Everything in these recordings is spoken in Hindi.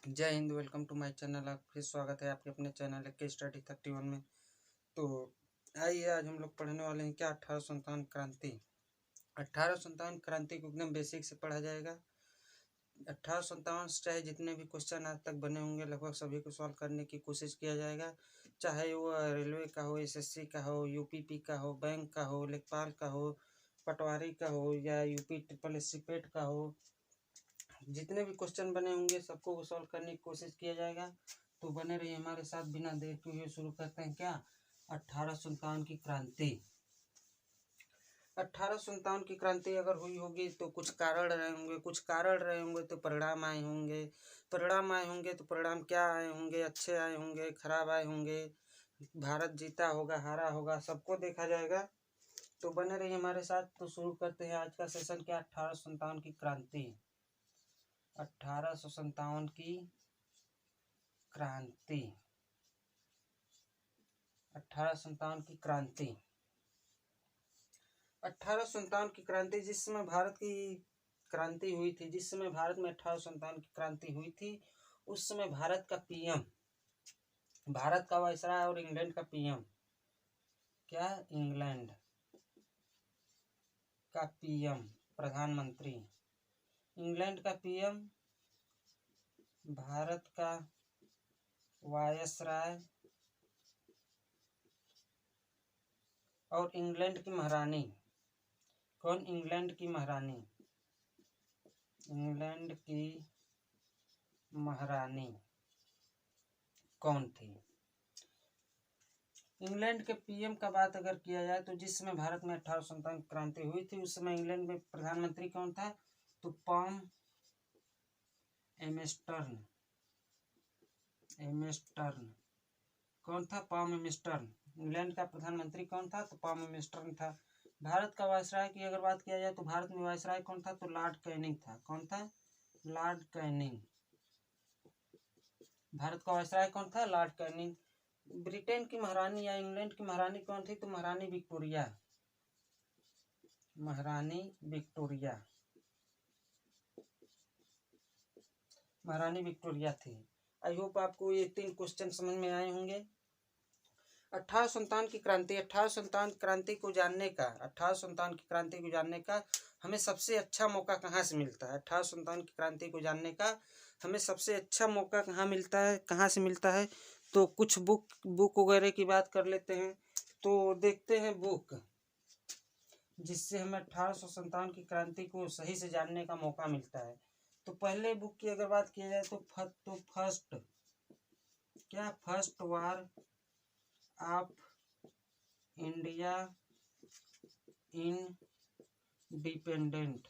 जय Hind. Welcome to my channel. आप फिर स्वागत है आपके अपने चैनल के स्टडी 31 में। तो आइए आज हम लोग पढ़ने वाले हैं क्या 1857 क्रांति। 1857 क्रांति को एकदम बेसिक से पढ़ा जाएगा। 1857 से चाहे जितने भी क्वेश्चन आज तक बने होंगे लगभग सभी को सॉल्व करने की कोशिश किया जाएगा। चाहे वो रेलवे का हो, एसएससी का हो, यूपीपी का हो, बैंक का हो, लेखपाल का हो, पटवारी का हो या यूपी ट्रिपल एससी पेट का हो, जितने भी क्वेश्चन बने होंगे सबको सॉल्व करने की कोशिश किया जाएगा। तो बने रहिए हमारे साथ। बिना देर के हुए शुरू करते हैं क्या 1857 की क्रांति। 1857 की क्रांति अगर हुई होगी तो कुछ कारण रहे होंगे, तो परिणाम आए होंगे। तो परिणाम क्या आए होंगे, अच्छे आए होंगे, खराब आए होंगे, भारत जीता होगा, हारा होगा, सबको देखा जाएगा। तो बने रहिए हमारे साथ। तो शुरू करते हैं आज का सेशन क्या 1857 की क्रांति। 1857 की क्रांति। 1857 की क्रांति। 1857 की क्रांति जिस समय भारत की क्रांति हुई थी, जिस समय भारत में 1857 की क्रांति हुई थी, उस समय भारत का पीएम, भारत का वायसराय और इंग्लैंड का पीएम, क्या इंग्लैंड का पीएम प्रधानमंत्री, इंग्लैंड का पीएम, भारत का वायसराय और इंग्लैंड की महारानी। कौन? इंग्लैंड की महारानी। इंग्लैंड की महारानी कौन थी? इंग्लैंड के पीएम का बात अगर किया जाए तो जिस समय भारत में 1857 क्रांति हुई थी उस समय इंग्लैंड में प्रधानमंत्री कौन था? तो पॉम एमेस्टर्न। कौन था? पॉम एमेस्टर्न। इंग्लैंड का प्रधानमंत्री कौन था? तो पॉम एमेस्टर्न था। भारत का वायसराय की अगर बात किया जाए तो भारत में वायसराय कौन था? तो लॉर्ड कैनिंग था। कौन था? Lord Canning. भारत का वायसराय कौन था? Lord Canning. ब्रिटेन की महारानी या इंग्लैंड की महारानी कौन थी? तो महारानी विक्टोरिया। महारानी विक्टोरिया। महारानी विक्टोरिया थी। आई होप आपको ये 3 क्वेश्चन समझ में आए होंगे। 1857 की क्रांति। 1857 क्रांति को जानने का, 1857 की क्रांति को जानने का हमें सबसे अच्छा मौका कहाँ से मिलता है? 1857 की क्रांति को जानने का हमें सबसे अच्छा मौका कहाँ मिलता है? कहाँ से मिलता है? तो कुछ बुक वगैरह की बात कर लेते हैं। तो देखते हैं बुक जिससे हमें 1857 की क्रांति को सही से जानने का मौका मिलता है। तो पहले बुक की अगर बात की जाए तो first war of India in dependent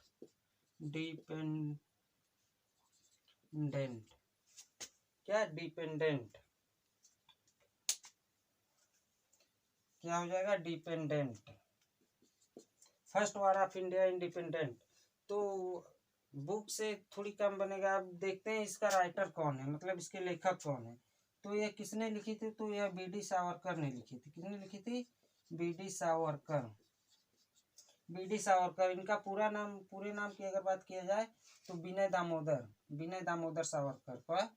क्या डिपेंडेंट क्या हो जाएगा? Dependent. First war of India independent. तो बुक से थोड़ी कम बनेगा। अब देखते हैं इसका राइटर कौन है, मतलब इसके लेखक कौन है। तो यह किसने लिखी थी? तो यह बी.डी. सावरकर ने लिखी थी। किसने लिखी थी? बी.डी. सावरकर। बी.डी. सावरकर। इनका पूरे नाम की अगर बात किया जाए तो विनय दामोदर सावरकर का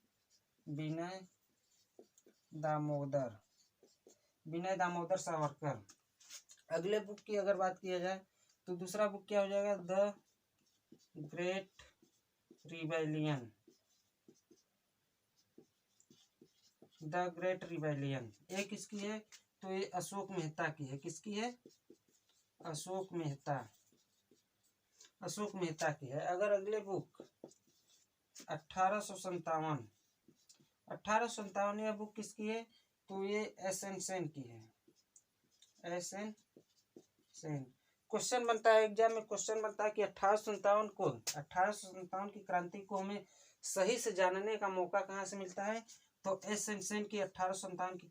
विनय दामोदर सावरकर। अगले बुक की अगर बात किया जाए तो दूसरा बुक क्या हो जाएगा? The great rebellion. ये किसकी है? तो ये अशोक मेहता की है। किसकी है? अशोक मेहता की है। अगर अगले बुक 1857 यह बुक किसकी है? तो ये एस.एन. सेन की है। एस.एन. सेन। क्वेश्चन बनता है एग्जाम में, क्वेश्चन बनता है कि 1857 की क्रांति को हमें सही से जानने का मौका कहाँ से मिलता है? तो एस.एन. सेन की 1857 की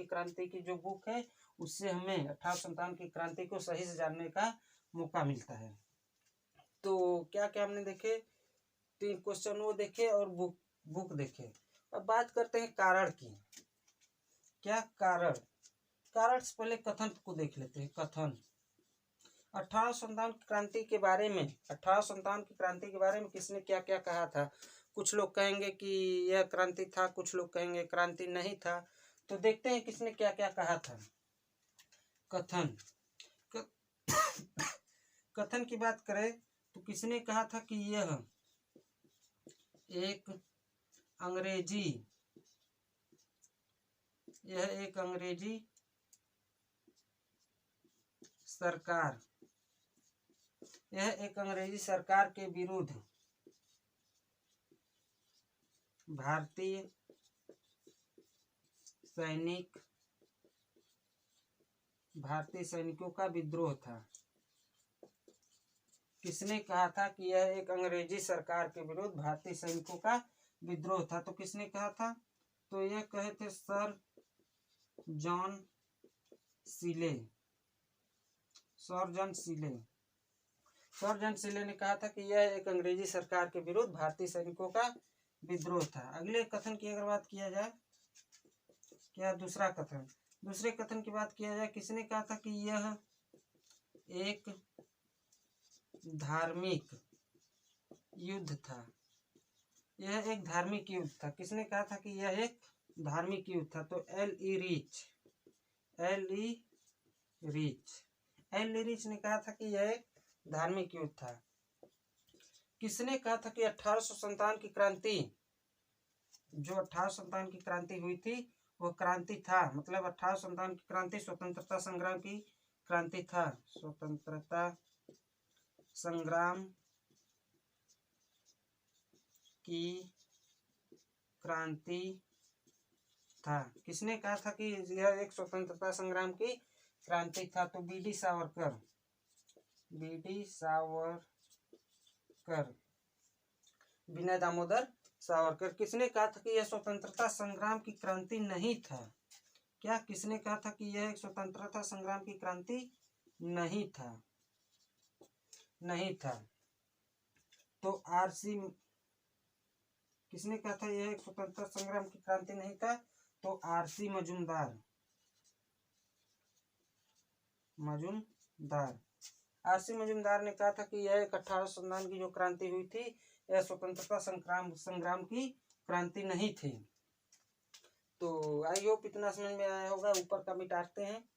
क्रांति की जो बुक है उससे हमें 1857 की क्रांति को सही से जानने का मौका मिलता है। तो क्या क्या हमने देखे? 3 क्वेश्चन वो देखे और बुक देखे। अब बात करते हैं कारण की। क्या कारण से पहले कथन को देख लेते हैं। कथन 1857 की क्रांति के बारे में किसने क्या क्या कहा था? कुछ लोग कहेंगे कि यह क्रांति था, कुछ लोग कहेंगे क्रांति नहीं था। तो देखते हैं किसने क्या क्या कहा था। कथन कथन की बात करें तो किसने कहा था कि यह एक अंग्रेजी सरकार के विरुद्ध भारतीय सैनिकों का विद्रोह था। किसने कहा था कि यह एक अंग्रेजी सरकार के विरुद्ध भारतीय सैनिकों का विद्रोह था? तो किसने कहा था? तो यह कहे थे सर जॉन सीले। सर जॉन सीले ने कहा था कि यह एक अंग्रेजी सरकार के विरुद्ध भारतीय सैनिकों का विद्रोह था। अगले कथन की अगर बात किया जाए, क्या दूसरे कथन की बात किया जाए, किसने कहा था कि यह एक धार्मिक युद्ध था? किसने कहा था कि यह एक धार्मिक युद्ध था? तो एल ई रिच ने कहा था कि यह एक धार्मिक युद्ध था। किसने कहा था कि 1857 की क्रांति, जो 1857 की क्रांति हुई थी वह क्रांति था, मतलब 1857 की क्रांति स्वतंत्रता संग्राम की क्रांति था। स्वतंत्रता संग्राम की क्रांति था। किसने कहा था कि यह एक स्वतंत्रता संग्राम की क्रांति था? तो बी डी सावरकर, विनय दामोदर सावरकर। किसने कहा था कि यह स्वतंत्रता संग्राम की क्रांति नहीं था? क्या किसने कहा था कि यह एक स्वतंत्रता संग्राम की क्रांति नहीं था? तो किसने कहा था यह एक स्वतंत्रता संग्राम की क्रांति नहीं था? तो आरसी मजूमदार ने कहा था कि यह एक 1857 की जो क्रांति हुई थी यह स्वतंत्रता संग्राम की क्रांति नहीं थी। तो आई होप इतना समझ में आया होगा। ऊपर का मिटाते हैं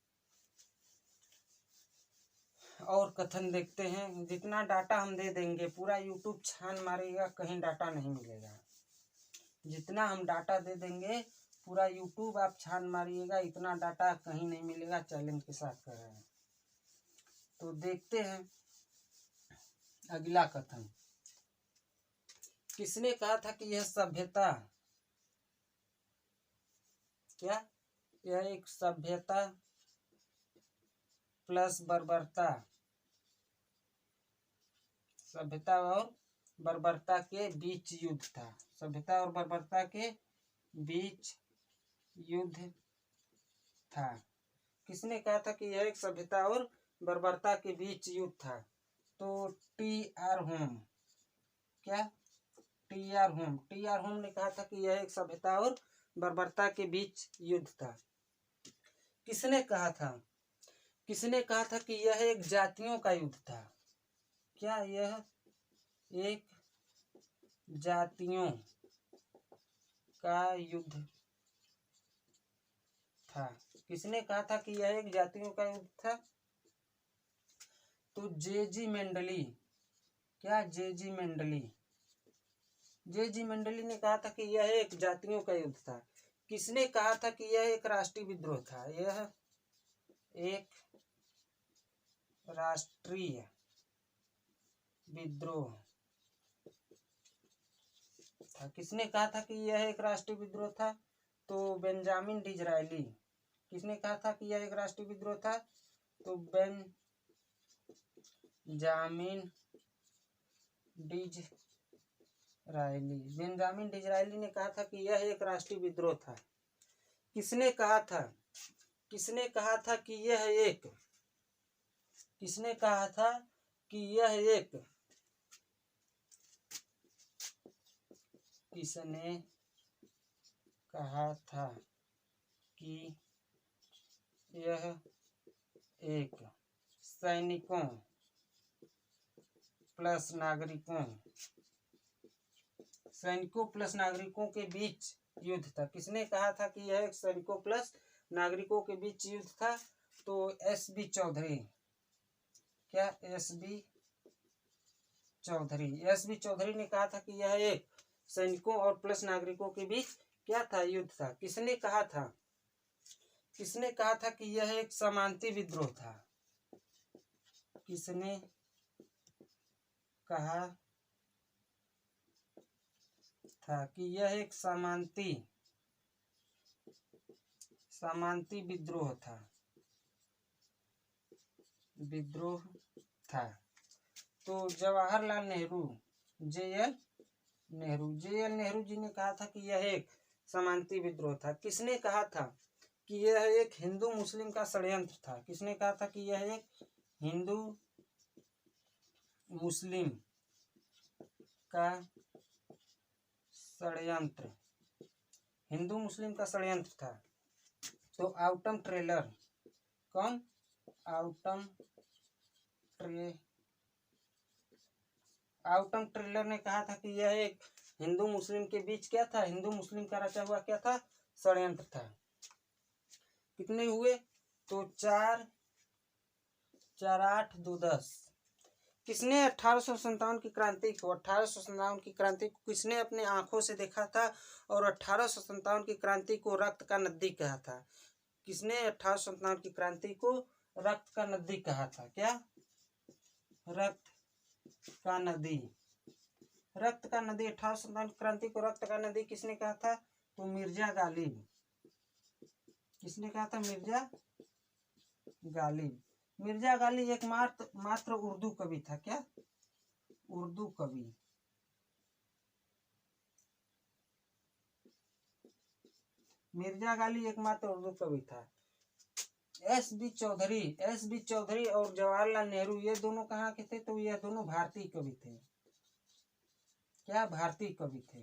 और कथन देखते हैं। जितना डाटा हम दे देंगे पूरा यूट्यूब छान मारेगा, कहीं डाटा नहीं मिलेगा। जितना हम डाटा दे देंगे पूरा यूट्यूब आप छान मारिएगा, इतना डाटा कहीं नहीं मिलेगा। चैलेंज के साथ कर रहे हैं। तो देखते हैं अगला कथन। किसने कहा था कि यह सभ्यता, क्या यह एक सभ्यता प्लस बर्बरता, सभ्यता और बर्बरता के बीच युद्ध था? सभ्यता और बर्बरता के बीच युद्ध था। किसने कहा था कि यह एक सभ्यता और बर्बरता के बीच युद्ध था? तो टी आर होम ने कहा था कि यह एक सभ्यता और बर्बरता के बीच युद्ध था। किसने कहा था कि यह एक जातियों का युद्ध था? क्या यह एक जातियों का युद्ध था? किसने कहा था कि यह एक जातियों का युद्ध था? तो जे.जी. मेंडली, क्या जे.जी. मेंडली ने कहा था कि यह एक जातियों का युद्ध था। किसने कहा था कि यह एक राष्ट्रीय विद्रोह था? यह एक राष्ट्रीय विद्रोह था। किसने कहा था कि यह एक राष्ट्रीय विद्रोह था? तो बेंजामिन डिज़रायली। किसने कहा था कि यह एक राष्ट्रीय विद्रोह था? तो बेंजामिन डिज़रायली ने कहा था कि यह एक राष्ट्रीय विद्रोह था। किसने कहा था कि यह एक किसने कहा था कि यह एक किसने कहा था कि यह एक सैनिकों प्लस नागरिकों सैनिकों प्लस नागरिकों के बीच युद्ध था। किसने कहा था कि यह एक सैनिकों प्लस नागरिकों के बीच युद्ध था? तो एस.बी. चौधरी। क्या? एस.बी. चौधरी। एस.बी. चौधरी ने कहा था कि यह एक सैनिकों और प्लस नागरिकों के बीच क्या था? युद्ध था। किसने कहा था? किसने कहा था कि यह एक सामंती विद्रोह था? किसने कहा था कि यह एक सामंती विद्रोह था? विद्रोह था। तो जवाहरलाल नेहरू, जे.एल. नेहरू जी ने कहा था कि यह एक सामंती विद्रोह था। किसने कहा था कि यह एक हिंदू मुस्लिम का षड्यंत्र था? किसने कहा था कि यह एक हिंदू मुस्लिम का षड्यंत्र, हिंदू मुस्लिम का षड्यंत्र था? तो ऑटम ट्रेलर। कौन? ऑटम ट्रेलर ने कहा था कि यह एक हिंदू मुस्लिम के बीच क्या था? हिंदू मुस्लिम का रचा हुआ क्या था? षड्यंत्र था। कितने हुए? तो 4, 4, 8, 2, 10। किसने 1857 की क्रांति को 1857 की क्रांति को किसने अपने आंखों से देखा था और 1857 की क्रांति को रक्त का नदी कहा था? किसने 1857 की क्रांति को रक्त का नदी कहा था? क्या? रक्त का नदी। रक्त का नदी 1857 क्रांति को रक्त का नदी किसने कहा था? तो मिर्जा गालिब। किसने कहा था? मिर्जा गालिब। मिर्जा गालिब एक मात्र उर्दू कवि था। क्या? उर्दू कवि। मिर्जा गालिब एकमात्र उर्दू कवि था। एस.बी. चौधरी और जवाहरलाल नेहरू ये दोनों कहाँ के थे? तो यह दोनों भारतीय कवि थे। क्या? भारतीय कवि थे।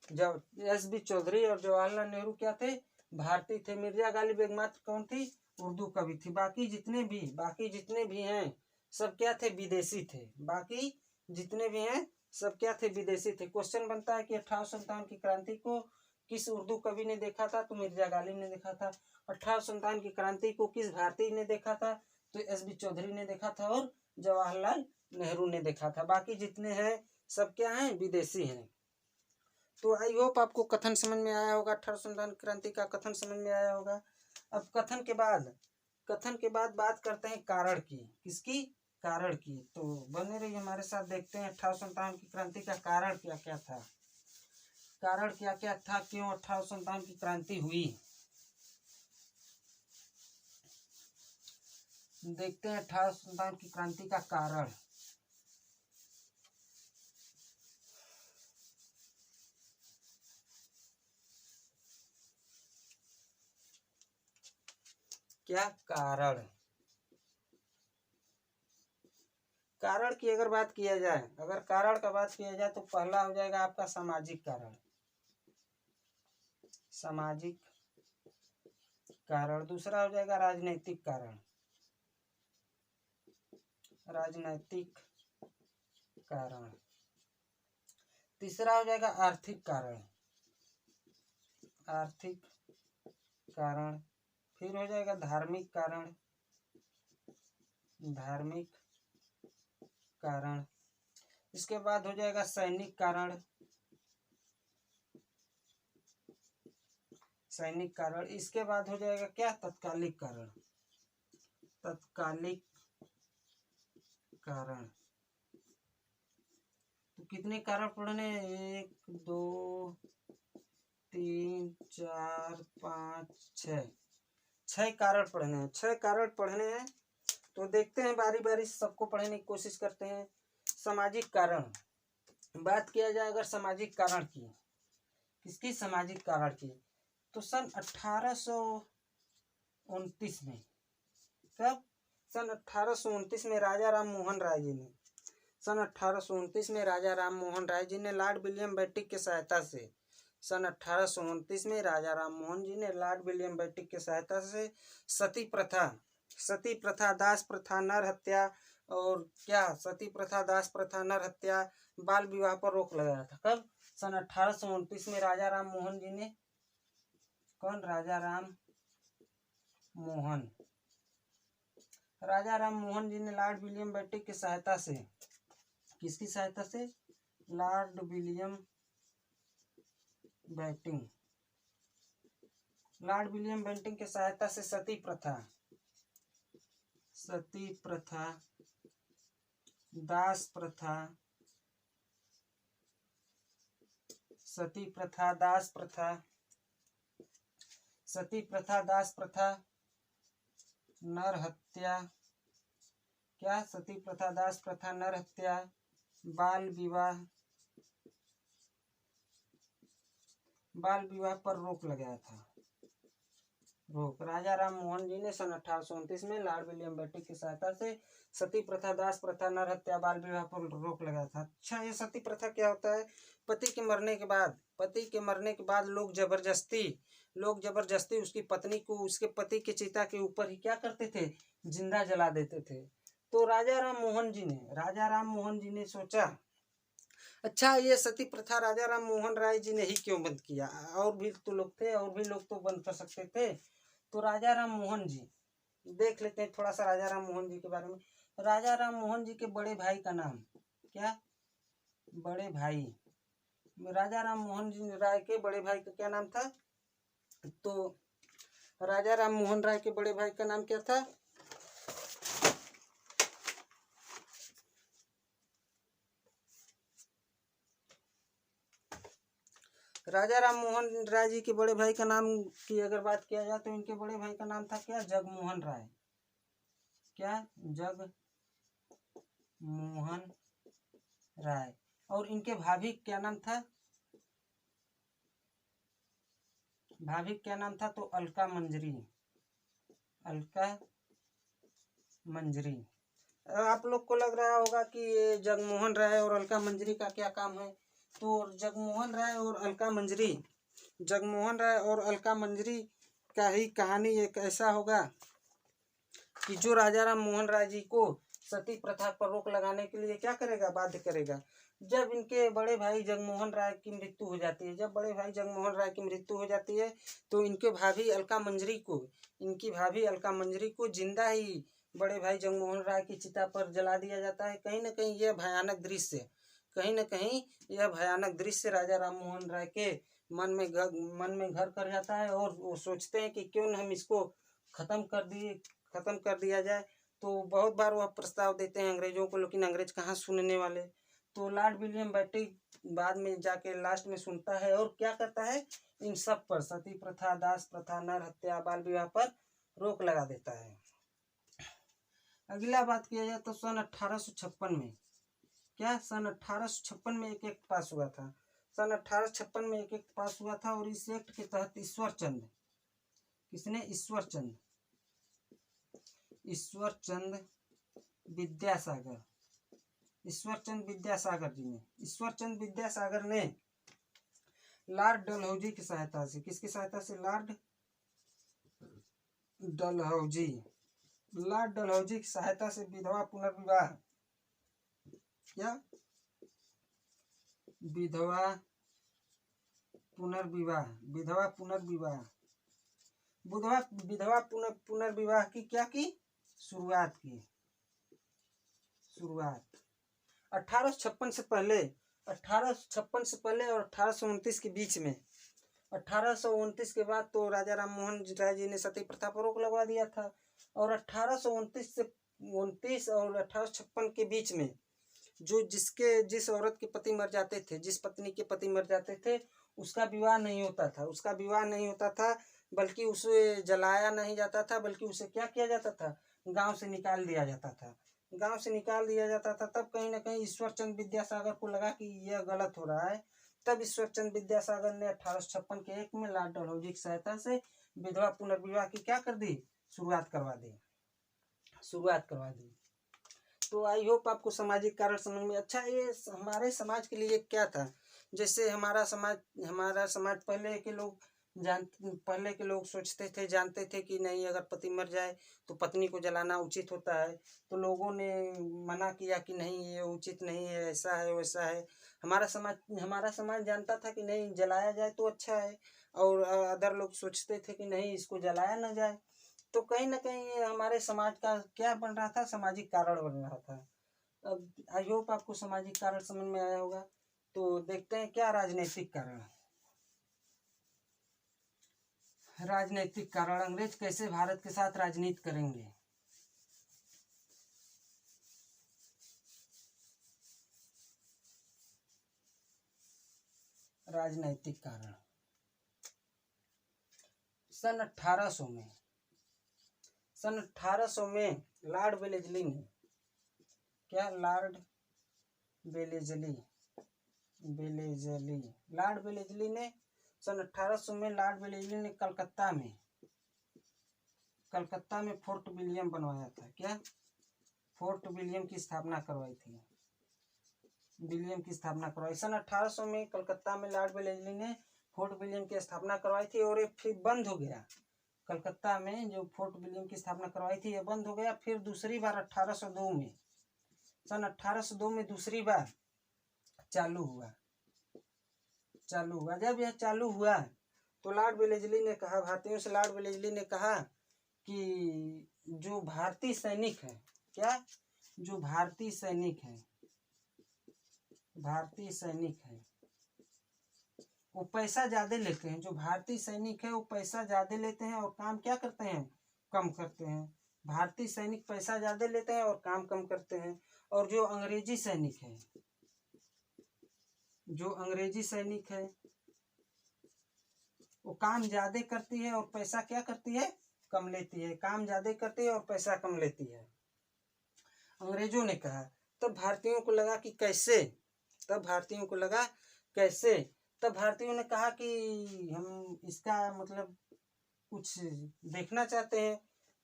जब एस.बी. चौधरी और जवाहरलाल नेहरू क्या थे? भारतीय थे। मिर्जा गालिब एकमात्र कौन थी? उर्दू कवि थी। बाकी जितने भी हैं सब क्या थे? विदेशी थे। बाकी जितने भी हैं सब क्या थे? विदेशी थे। क्वेश्चन बनता है कि 1857 की क्रांति को किस उर्दू कवि ने देखा था? तो मिर्जा गालिब ने देखा था। 1857 की क्रांति को किस भारतीय ने देखा था? तो एस.बी. चौधरी ने देखा था और जवाहरलाल नेहरू ने देखा था। बाकी जितने हैं सब क्या हैं? विदेशी हैं। तो आई होप आपको कथन समझ में आया होगा। 1857 क्रांति का कथन समझ में आया होगा। अब कथन के बाद बात करते हैं कारण की। किसकी? कारण की। तो बने रहिए हमारे साथ, देखते हैं 1857 की क्रांति का कारण क्या क्या था। कारण क्या क्या था? क्यों 1857 की क्रांति हुई? देखते हैं 1857 की क्रांति का कारण। क्या कारण? कारण की अगर बात किया जाए, अगर कारण का बात किया जाए तो पहला हो जाएगा आपका सामाजिक कारण। सामाजिक कारण। दूसरा हो जाएगा राजनीतिक कारण। राजनीतिक कारण। तीसरा हो जाएगा आर्थिक कारण। आर्थिक कारण। फिर हो जाएगा धार्मिक कारण। धार्मिक कारण। इसके बाद हो जाएगा सैनिक कारण। सैनिक कारण। इसके बाद हो जाएगा क्या? तत्कालिक कारण। तत्कालिक कारण। तो कितने कारण पढ़ने? 1, 2, 3, 4, 5, 6। 6 कारण पढ़ने हैं। 6 कारण पढ़ने हैं। तो देखते हैं बारी बारी सबको पढ़ने की कोशिश करते हैं। सामाजिक कारण। बात किया जाए अगर सामाजिक कारण की, किसकी? सामाजिक कारण की, तो सन 1829 में, कब? सन 1829 में राजा राम मोहन राय जी ने, सन 1829 में राजा राम मोहन राय जी ने लॉर्ड विलियम बेंटिक की सहायता से, सन 1829 में राजा राम मोहन जी ने लॉर्ड विलियम बेंटिक की सहायता से सती प्रथा, दास प्रथा, नर हत्या और क्या सती प्रथा, दास प्रथा, नर हत्या, बाल विवाह पर रोक लगाया था। कब? सन 1829 में राजा राम मोहन जी ने। कौन? राजा राम मोहन। राजा राम मोहन जी ने लॉर्ड विलियम बेंटिंक की सहायता से, किसकी सहायता से? Lord William Bentinck. Lord William Bentinck की सहायता से सती प्रथा, दास प्रथा, सती प्रथा, दास प्रथा, सती प्रथा, दास प्रथा, नर हत्या, क्या? सती प्रथा, दास प्रथा, नर हत्या, बाल विवाह पर रोक लगाया था। रोक। राजा राम मोहन जी ने सन 1829 में लॉर्ड विलियम बेंटिंक की सहायता से सती प्रथा, दास प्रथा, नर हत्या, बाल विवाह पर रोक लगाया था। अच्छा, ये सती प्रथा क्या होता है? पति के मरने के बाद लोग जबरदस्ती उसकी पत्नी को उसके पति के चिता के ऊपर ही क्या करते थे? जिंदा जला देते थे। तो राजा राम मोहन जी ने सोचा, अच्छा ये सती प्रथा राजा राम मोहन राय जी ने ही क्यों बंद किया? और भी तो लोग थे, और भी लोग तो बंद कर सकते थे। तो राजा राम मोहन जी, देख लेते हैं थोड़ा सा राजा राम मोहन जी के बारे में। राजा राम मोहन जी के बड़े भाई का नाम क्या? बड़े भाई, राजा राम मोहन जी राय के बड़े भाई का क्या नाम था? तो राजा राम मोहन राय के बड़े भाई का नाम क्या था? राजा राम मोहन राय जी के बड़े भाई का नाम की अगर बात किया जाए तो इनके बड़े भाई का नाम था क्या? जगमोहन राय। क्या? जगमोहन राय। और इनके भाभी क्या नाम था? भाभी क्या नाम था? तो अलका मंजरी। आप लोग को लग रहा होगा कि ये जगमोहन राय और अलका मंजरी का क्या काम है? तो जगमोहन राय और अलका मंजरी का ही कहानी एक ऐसा होगा कि जो राजा राम मोहन राय जी को सती प्रथा पर रोक लगाने के लिए क्या करेगा? बाध्य करेगा। जब इनके बड़े भाई जगमोहन राय की मृत्यु हो जाती है, तो इनकी भाभी अलका मंजरी को जिंदा ही बड़े भाई जगमोहन राय की चिता पर जला दिया जाता है। कहीं न कहीं यह भयानक दृश्य राजा राम मोहन राय के मन में घर कर जाता है, और वो सोचते हैं कि क्यों न हम इसको खत्म कर दिया जाए। तो बहुत बार वह प्रस्ताव देते हैं अंग्रेजों को, लेकिन अंग्रेज कहाँ सुनने वाले। तो लॉर्ड विलियम बेंटिंक बाद में जाके लास्ट में सुनता है और क्या करता है? इन सब पर, सती प्रथा, दास प्रथा, नर हत्या, बाल विवाह पर रोक लगा देता है। अगला बात किया जाए तो सन 1856 में क्या? सन 1856 में एक एक्ट पास हुआ था। और इस एक्ट के तहत ईश्वरचंद, किसने? ईश्वरचंद विद्यासागर ने लॉर्ड डलहौजी की सहायता से, किसकी सहायता से? लॉर्ड डलहौजी की सहायता से विधवा पुनर्विवाह, क्या? विधवा पुनर्विवाह की क्या की? शुरुआत की। 1856 से पहले और 1829 के बीच में, 1829 के बाद तो राजा राम मोहन राय जी ने सती प्रथा पर रोक लगवा दिया था। और 1829 और 1856 के बीच में जिस औरत के पति मर जाते थे, जिस पत्नी के पति मर जाते थे, उसका विवाह नहीं होता था, बल्कि उसे जलाया नहीं जाता था, बल्कि उसे क्या किया जाता था? गांव से निकाल दिया जाता था। तब कहीं ना कहीं ईश्वरचंद विद्यासागर को लगा कि यह गलत हो रहा है। तब ईश्वरचंद विद्यासागर ने 1856 के एक में लॉर्ड डलहौजी की सहायता से विधवा पुनर्विवाह की क्या कर दी? शुरुआत करवा दी। तो आई होप आपको सामाजिक कारण समझ में। अच्छा, ये हमारे समाज के लिए क्या था? जैसे हमारा समाज पहले के लोग पहले के लोग सोचते थे, जानते थे कि नहीं, अगर पति मर जाए तो पत्नी को जलाना उचित होता है। तो लोगों ने मना किया कि नहीं, ये उचित नहीं है, ऐसा है वैसा है। हमारा समाज जानता था कि नहीं, जलाया जाए तो अच्छा है। और अदर लोग सोचते थे कि नहीं, इसको जलाया ना जाए। तो कहीं ना कहीं हमारे समाज का क्या बन रहा था, सामाजिक कारण बन रहा था। अब आई होप आपको सामाजिक कारण समझ में आया होगा। तो देखते हैं क्या राजनीतिक कारण है। राजनीतिक कारण, अंग्रेज कैसे भारत के साथ राजनीति करेंगे। राजनीतिक कारण, सन 1800 में लॉर्ड वेलेस्ली ने, क्या लॉर्ड वेलेस्ली लॉर्ड वेलेस्ली ने सन 1800 में लॉर्ड वेलेस्ली ने कलकत्ता में फोर्ट विलियम बनवाया था। क्या फोर्ट विलियम की स्थापना करवाई थी। सन 1800 में कलकत्ता में लॉर्ड वेलेस्ली ने फोर्ट विलियम की स्थापना करवाई थी, और ये फिर बंद हो गया। कलकत्ता में जो फोर्ट विलियम की स्थापना करवाई थी, ये बंद हो गया। फिर दूसरी बार 1802 में, सन 1802 में दूसरी बार चालू हुआ। जब यह चालू हुआ तो लॉर्ड वेलेस्ली ने कहा, भारतीयों से लॉर्ड वेलेस्ली ने कहा कि जो भारतीय सैनिक है, क्या जो भारतीय सैनिक है वो पैसा ज्यादा लेते हैं। जो भारतीय सैनिक है वो पैसा ज्यादा लेते हैं और काम क्या करते हैं, कम करते हैं। भारतीय सैनिक पैसा ज्यादा लेते हैं और काम कम करते हैं। और जो अंग्रेजी सैनिक है वो काम ज्यादा करती है और पैसा क्या करती है, कम लेती है। काम ज्यादा करती है और पैसा कम लेती है। अंग्रेजों ने कहा, तब भारतीयों को लगा कैसे, तब भारतीयों ने कहा कि हम इसका मतलब कुछ देखना चाहते हैं।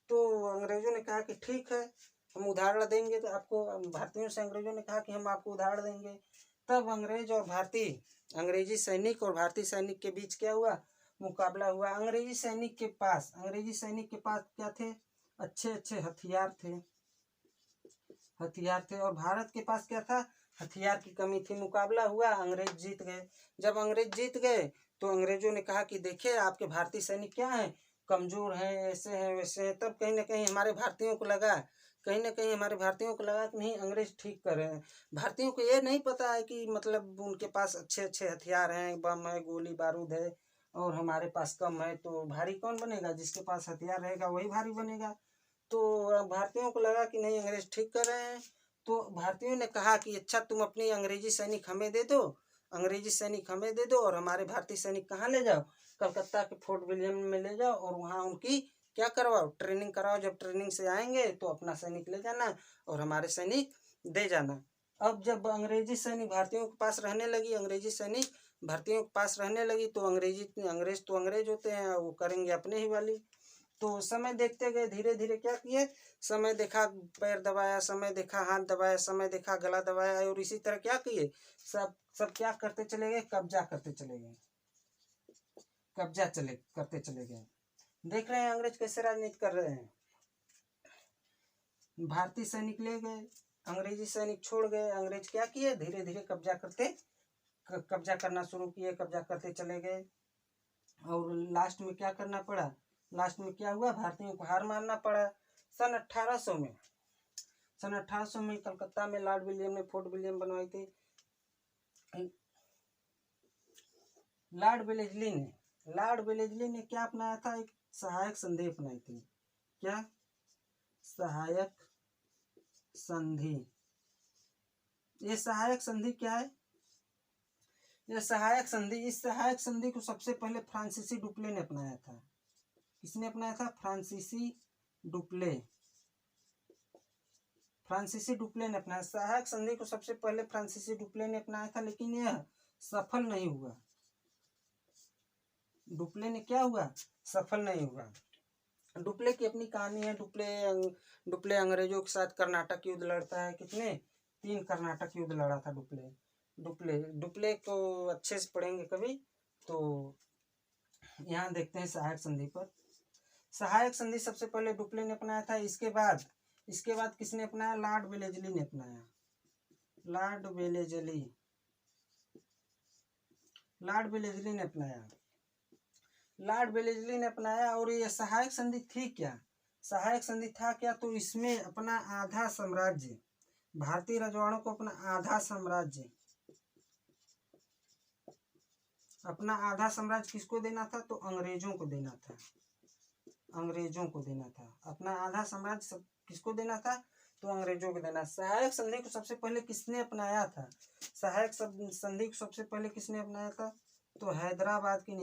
तो अंग्रेजों ने कहा कि ठीक है, हम उदाहरण देंगे तो आपको। भारतीयों से अंग्रेजों ने कहा कि हम आपको उदाहरण देंगे। तब अंग्रेजी सैनिक और भारतीय सैनिक के बीच क्या हुआ, मुकाबला हुआ। अंग्रेजी सैनिक के पास क्या थे, अच्छे अच्छे हथियार थे और भारत के पास क्या था, हथियार की कमी थी। मुकाबला हुआ, अंग्रेज जीत गए। जब अंग्रेज जीत गए तो अंग्रेजों ने कहा कि देखिए, आपके भारतीय सैनिक क्या हैं, कमजोर हैं, ऐसे हैं वैसे हैं। तब कहीं ना कहीं हमारे भारतीयों को लगा कि नहीं, अंग्रेज ठीक कर रहे हैं। भारतीयों को ये नहीं पता है कि मतलब उनके पास अच्छे अच्छे हथियार हैं, बम है, गोली बारूद है, और हमारे पास कम है। तो भारी कौन बनेगा, जिसके पास हथियार रहेगा वही भारी बनेगा। तो भारतीयों को लगा कि नहीं, अंग्रेज ठीक कर रहे हैं। तो भारतीयों ने कहा कि अच्छा, तुम अपनी अंग्रेजी सैनिक हमें दे दो और हमारे भारतीय सैनिक कहाँ ले जाओ, कलकत्ता के फोर्ट विलियम में ले जाओ, और वहाँ उनकी क्या करवाओ, ट्रेनिंग कराओ। जब ट्रेनिंग से आएंगे तो अपना सैनिक ले जाना और हमारे सैनिक दे जाना। अब जब अंग्रेजी सैनिक भारतीयों के पास रहने लगी, तो अंग्रेज तो अंग्रेज होते हैं, वो करेंगे अपने ही वाली। तो समय देखते गए, धीरे धीरे क्या किए, समय देखा पैर दबाया, समय देखा हाथ दबाया, समय देखा गला दबाया, और इसी तरह क्या किए, सब क्या करते चले गए, कब्जा करते चले गए। देख रहे हैं अंग्रेज कैसे राजनीति कर रहे हैं। भारतीय सैनिक ले गए, अंग्रेजी सैनिक छोड़ गए। अंग्रेज क्या किए, धीरे धीरे कब्जा करना शुरू किए, कब्जा करते चले गए। और लास्ट में क्या करना पड़ा, लास्ट में क्या हुआ, भारतीयों को हार मानना पड़ा। सन 1800 में कलकत्ता में लॉर्ड विलियम ने फोर्ट विलियम बनवाई थी। लॉर्ड वेलेस्ली ने क्या अपनाया था, एक सहायक संधि अपनाई थी। क्या, सहायक संधि। ये सहायक संधि क्या है, इस सहायक संधि को सबसे पहले फ्रांसीसी डुप्ले ने अपनाया था। किसने अपनाया था, फ्रांसीसी डुप्ले ने अपनाया। सहायक संधि को सबसे पहले फ्रांसीसी डुप्ले ने अपनाया था, लेकिन यह सफल नहीं हुआ। सफल नहीं हुआ। डुप्ले की अपनी कहानी है। डुप्ले अंग्रेजों के साथ कर्नाटक युद्ध लड़ता है। कितने, 3 कर्नाटक युद्ध लड़ा था डुप्ले को अच्छे से पढ़ेंगे कभी तो। यहाँ देखते हैं सहायक संधि पर। सहायक संधि सबसे पहले डुप्ले ने अपनाया था। इसके बाद किसने अपनाया? लॉर्ड वेलेजली ने अपनाया। लॉर्ड वेलेजली ने अपनाया। लॉर्ड वेलेजली ने अपनाया। और ये सहायक संधि थी क्या? सहायक संधि था क्या? तो इसमें अपना आधा साम्राज्य, भारतीय रजवाड़ों को अपना आधा साम्राज्य किसको देना था? तो अंग्रेजों को देना था। अपना आधा साम्राज्य किसको देना था? तो अंग्रेजों को देना। सहायक संधि को सबसे पहले किसने अपनाया था? सहायक संधि को सबसे पहले किसने अपनाया था? तो हैदराबाद के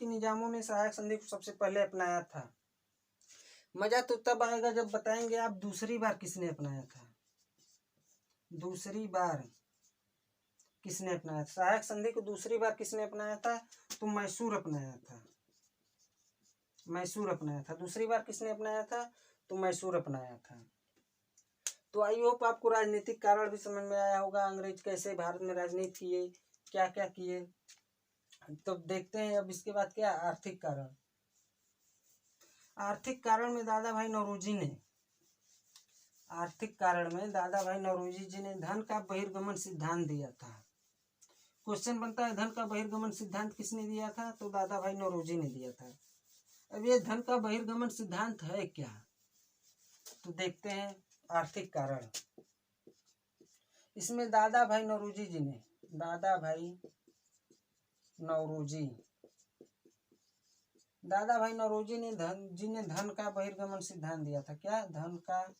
निजामों ने सहायक संधि को सबसे पहले अपनाया था। मजा तो तब आएगा जब बताएंगे आप दूसरी बार किसने अपनाया था। सहायक संधि को दूसरी बार किसने अपनाया था? तो मैसूर अपनाया था। दूसरी बार किसने अपनाया था? तो मैसूर अपनाया था। तो आई होप आपको राजनीतिक कारण भी समझ में आया होगा, अंग्रेज कैसे भारत में राजनीति किए, क्या क्या किए। तो देखते हैं अब इसके बाद क्या? आर्थिक कारण। आर्थिक कारण में दादा भाई नौरोजी जी ने धन का बहिर्गमन सिद्धांत दिया था। क्वेश्चन बनता है धन का बहिर्गमन सिद्धांत किसने दिया था? तो दादा भाई नौरोजी ने दिया था। अब ये धन का बहिर्गमन सिद्धांत है क्या? तो देखते हैं आर्थिक कारण। इसमें दादा भाई नौरोजी जी ने धन का बहिर्गमन सिद्धांत दिया था। क्या? धन का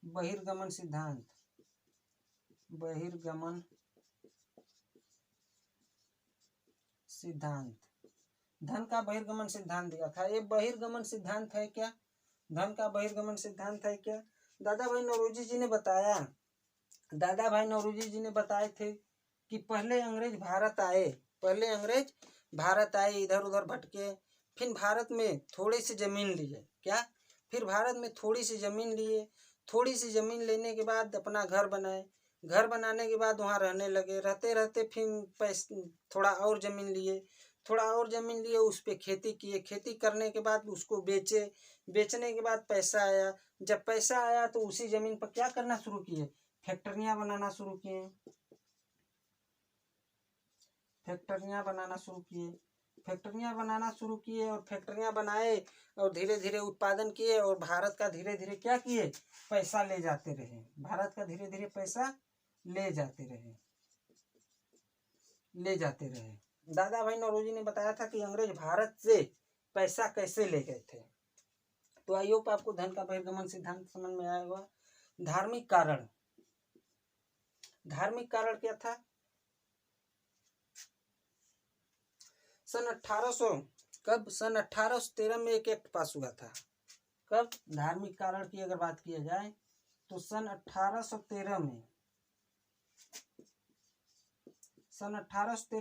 बहिर्गमन सिद्धांत धन का बहिर्गमन सिद्धांत दिया था। ये बहिर्गमन सिद्धांत है क्या? धन का बहिर्गमन सिद्धांत है क्या? दादा भाई नौरोजी जी ने बताए थे कि पहले अंग्रेज भारत आए, इधर उधर भटके, फिर भारत में थोड़ी सी जमीन लिए। क्या? फिर भारत में थोड़ी सी जमीन लिए। थोड़ी सी जमीन लेने के बाद अपना घर बनाए। घर बनाने के बाद वहाँ रहने लगे। रहते रहते फिर थोड़ा और जमीन लिए। उस पर खेती किए। खेती करने के बाद उसको बेचे। बेचने के बाद पैसा आया। जब पैसा आया तो उसी जमीन पर क्या करना शुरू किए? फैक्ट्रियाँ बनाना शुरू किए। फैक्ट्रियाँ और फैक्ट्रियाँ बनाए और धीरे धीरे उत्पादन किए और भारत का धीरे धीरे क्या किए? पैसा ले जाते रहे। दादा भाई नौरोजी ने बताया था कि अंग्रेज भारत से पैसा कैसे ले गए थे। तो आई होप आपको धन का बहिर्गमन सिद्धांत समझ में आया होगा। धार्मिक कारण क्या था? सन 1813 में एक एक्ट पास हुआ था। कब? धार्मिक कारण की अगर बात किया जाए तो सन 1813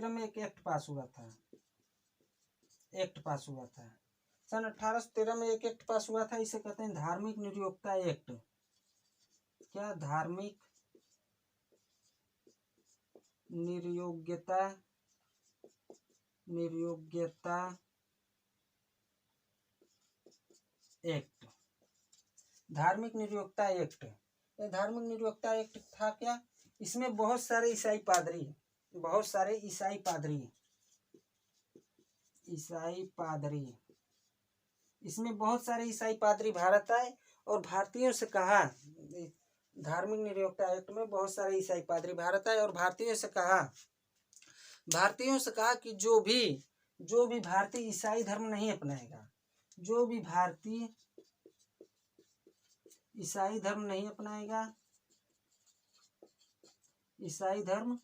में एक एक्ट पास हुआ था। सन 1813 में एक एक्ट पास हुआ था। इसे कहते हैं धार्मिक निरयोक्ता एक्ट। क्या? धार्मिक निरयोग्यता एक्ट। धार्मिक निरयोक्ता एक्ट था क्या? इसमें बहुत सारे ईसाई पादरी भारत आए और भारतीयों से कहा, धार्मिक निरयोक्ता एक्ट में बहुत सारे ईसाई पादरी भारत आए और भारतीयों से कहा कि जो भी भारतीय ईसाई धर्म नहीं अपनाएगा, ईसाई धर्म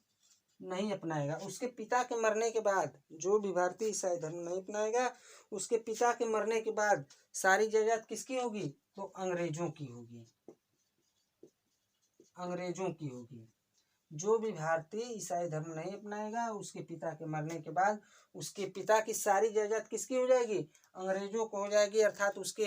नहीं अपनाएगा, उसके पिता के मरने के बाद, जो भी भारतीय ईसाई धर्म नहीं अपनाएगा उसके पिता के मरने के बाद सारी जायदाद किसकी होगी? तो अंग्रेजों की होगी। जो भी भारतीय ईसाई धर्म नहीं अपनाएगा उसके पिता के मरने के बाद उसके पिता की सारी जायदाद किसकी हो जाएगी? अंग्रेजों को हो जाएगी। अर्थात उसके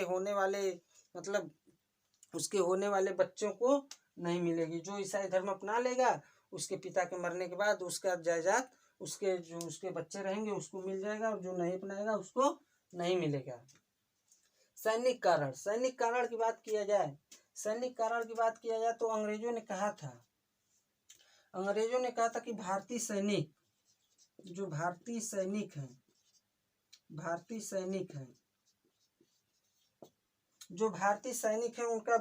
होने वाले बच्चों को नहीं मिलेगी। जो ईसाई धर्म अपना लेगा उसके पिता के मरने के बाद उसका जायदाद उसके जो उसके बच्चे रहेंगे उसको मिल जाएगा, और जो नहीं अपनाएगा उसको नहीं मिलेगा। सैनिक कारण, सैनिक कारण की बात किया जाए, सैनिक कारण की बात किया जाए तो अंग्रेजों ने कहा था, अंग्रेजों ने कहा था कि भारतीय सैनिक, जो भारतीय सैनिक हैं, भारतीय सैनिक हैं, जो भारतीय सैनिक हैं उनका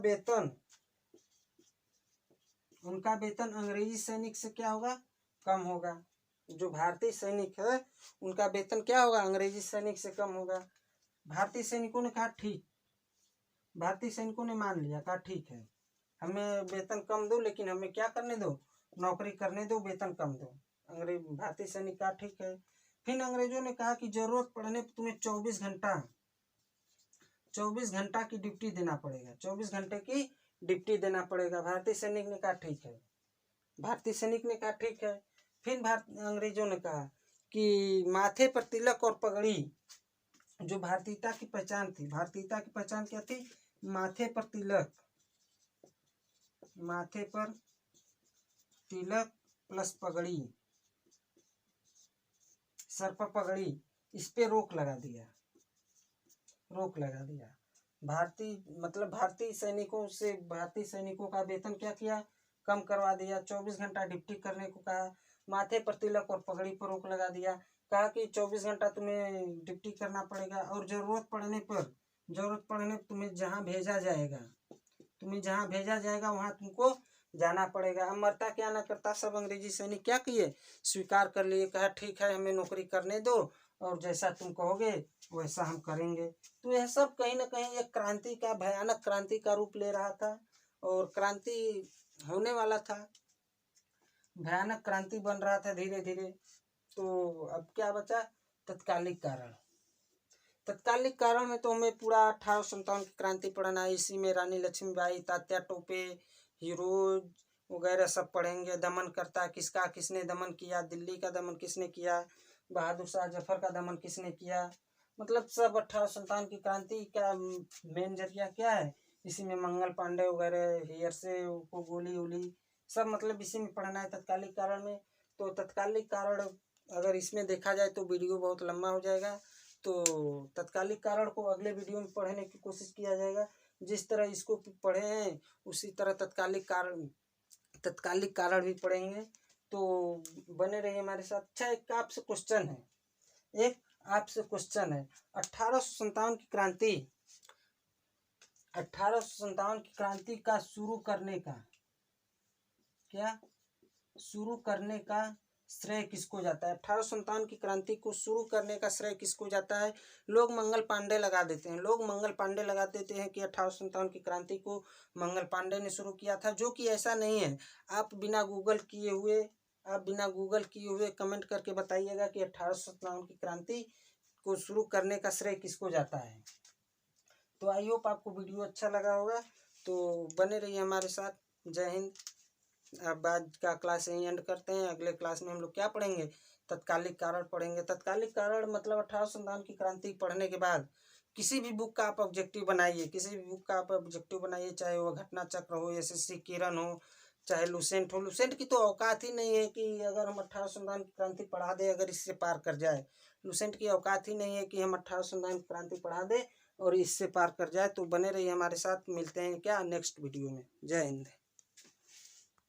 वेतन अंग्रेजी सैनिक से क्या होगा, कम होगा। जो भारतीय सैनिक है उनका वेतन क्या होगा, अंग्रेजी सैनिक से कम होगा। भारतीय सैनिकों ने कहा ठीक, भारतीय सैनिकों ने मान लिया, कहा ठीक है हमें वेतन कम दो लेकिन हमें क्या करने दो, नौकरी करने दो, वेतन कम दो। अंग्रेज भारतीय सैनिक कहा ठीक है। फिर अंग्रेजों ने कहा कि जरूरत पड़ने पर तुम्हें 24 घंटा की ड्यूटी देना पड़ेगा, 24 घंटे की ड्यूटी देना पड़ेगा। भारतीय सैनिक ने कहा ठीक है, भारतीय सैनिक ने कहा ठीक है। फिर अंग्रेजों ने कहा कि माथे पर तिलक और पगड़ी, जो भारतीयता की पहचान थी, भारतीयता की पहचान क्या थी, माथे पर तिलक, माथे पर तिलक प्लस पगड़ी, सर पर पगड़ी, इस पे रोक लगा दिया, रोक लगा दिया। भारतीय सैनिकों का वेतन क्या किया, कम करवा दिया। 24 घंटा ड्यूटी करने को कहा, माथे पर तिलक और पगड़ी पर रोक लगा दिया। कहा कि 24 घंटा तुम्हें ड्यूटी करना पड़ेगा, और जरूरत पड़ने पर तुम्हें जहाँ भेजा जाएगा वहाँ तुमको जाना पड़ेगा। अब मरता क्या ना करता, सब अंग्रेजी सैनिक क्या किए, स्वीकार कर लिए, कहा ठीक है हमें नौकरी करने दो और जैसा तुम कहोगे वैसा हम करेंगे। तो यह सब कहीं ना कहीं एक क्रांति का, भयानक क्रांति का रूप ले रहा था, और क्रांति होने वाला था, भयानक क्रांति बन रहा था धीरे धीरे। तो अब क्या बचा, तत्कालिक कारण। तत्कालिक कारण में तो हमें पूरा 1857 की क्रांति पढ़ना है। इसी में रानी लक्ष्मीबाई, तात्या टोपे, हीरोज वगैरह सब पढ़ेंगे। दमन करता किसका, किसने दमन किया, दिल्ली का दमन किसने किया, बहादुर शाह जफर का दमन किसने किया, मतलब सब 1857 की क्रांति का मेन जरिया क्या है। इसी में मंगल पांडे वगैरह, हियर से को गोली वोली सब मतलब इसी में पढ़ना है तत्कालिक कारण में। तो तत्कालिक कारण अगर इसमें देखा जाए तो वीडियो बहुत लंबा हो जाएगा, तो तत्कालिक कारण को अगले वीडियो में पढ़ने की कोशिश किया जाएगा। जिस तरह इसको पढ़े हैं उसी तरह तत्कालिक कारण भी पढ़ेंगे, तो बने रहिए हमारे साथ। अच्छा, एक आपसे क्वेश्चन है, 1857 की क्रांति, 1857 की क्रांति का शुरू करने का श्रेय किसको जाता है। 1857 की क्रांति को शुरू करने का श्रेय किसको जाता है। लोग मंगल पांडे लगा देते हैं, कि 1857 की क्रांति को मंगल पांडे ने शुरू किया था, जो कि ऐसा नहीं है। आप बिना गूगल किए हुए कमेंट करके बताइएगा कि 1857 की क्रांति को शुरू करने का श्रेय किसको जाता है। तो आई होप आपको वीडियो अच्छा लगा होगा, तो बने रहिए हमारे साथ। जय हिंद। अब आज का क्लास यहीं एंड करते हैं। अगले क्लास में हम लोग क्या पढ़ेंगे, तत्कालिक कारण पढ़ेंगे। तत्कालिक कारण मतलब 1857 की क्रांति पढ़ने के बाद किसी भी बुक का आप ऑब्जेक्टिव बनाइए, चाहे वह घटना चक्र हो, SSC किरण हो, चाहे लुसेंट हो। लुसेंट की तो औकात ही नहीं है कि अगर हम 1857 की क्रांति पढ़ा दें अगर इससे पार कर जाए। लुसेंट की औकात ही नहीं है कि हम 1857 की क्रांति पढ़ा दें और इससे पार कर जाए। तो बने रहिए हमारे साथ, मिलते हैं क्या नेक्स्ट वीडियो में। जय हिंद।